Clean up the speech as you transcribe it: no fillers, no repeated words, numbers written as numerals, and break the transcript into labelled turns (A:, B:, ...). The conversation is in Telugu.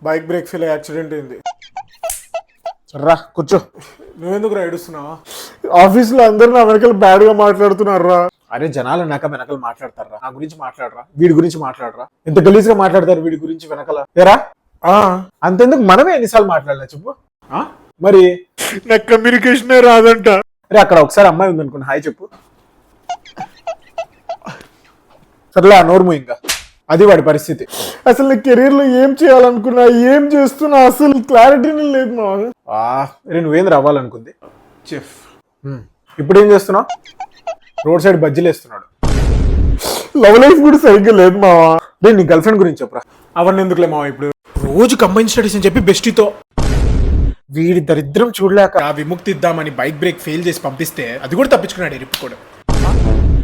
A: బైక్ బ్రేక్ ఫెయిల్ యాక్సిడెంట్ అయింది.
B: రా కూర్చో.
A: నువ్వెందుకు ఏడుస్తున్నావా? ఆఫీస్ లో అందరు నా వెనకాల బ్యాడ్ గా మాట్లాడుతున్నారు రా.
B: అరే జనాలు నాక వెనకాల మాట్లాడతారా? నా గురించి మాట్లాడరా, వీడి గురించి మాట్లాడరా. ఎంత గలీజ్ గా మాట్లాడతారు వీడి గురించి వెనకాల. ఏరా అంతెందుకు మనమే ఎన్నిసార్లు మాట్లాడలే చెప్పు. మరి
A: నాకు కమ్యూనికేషన్ రాదంట.
B: అరే అక్కడ ఒకసారి అమ్మాయి ఉందనుకున్నా, హాయ్ చెప్పు. సర్లే నోర్ము. ఇంకా అది వాడి పరిస్థితి.
A: అసలు నీ కెరీర్ లో ఏం చేయాలనుకున్నా, ఏం చేస్తున్నా అసలు క్లారిటీనే లేదు మా.
B: రే నువ్వేం రావాలనుకుంది?
A: చెఫ్.
B: ఇప్పుడు ఏం చేస్తున్నావు? రోడ్ సైడ్ బజ్జీలు వేస్తున్నాడు.
A: లవ్ లైఫ్ కూడా సరిగ్గా లేదు మావా.
B: నీ గర్ల్ ఫ్రెండ్ గురించి చెప్పరా.
A: అవన్నీ ఎందుకులే మావా. ఇప్పుడు
B: రోజు కంబైన్ స్టడీస్ అని చెప్పి బెస్టీతో వీడి దరిద్రం చూడలేక
A: ఆ విముక్తి ఇద్దామని బైక్ బ్రేక్ ఫెయిల్ చేసి పంపిస్తే అది కూడా తప్పించుకున్నాడు. రిప్ కూడా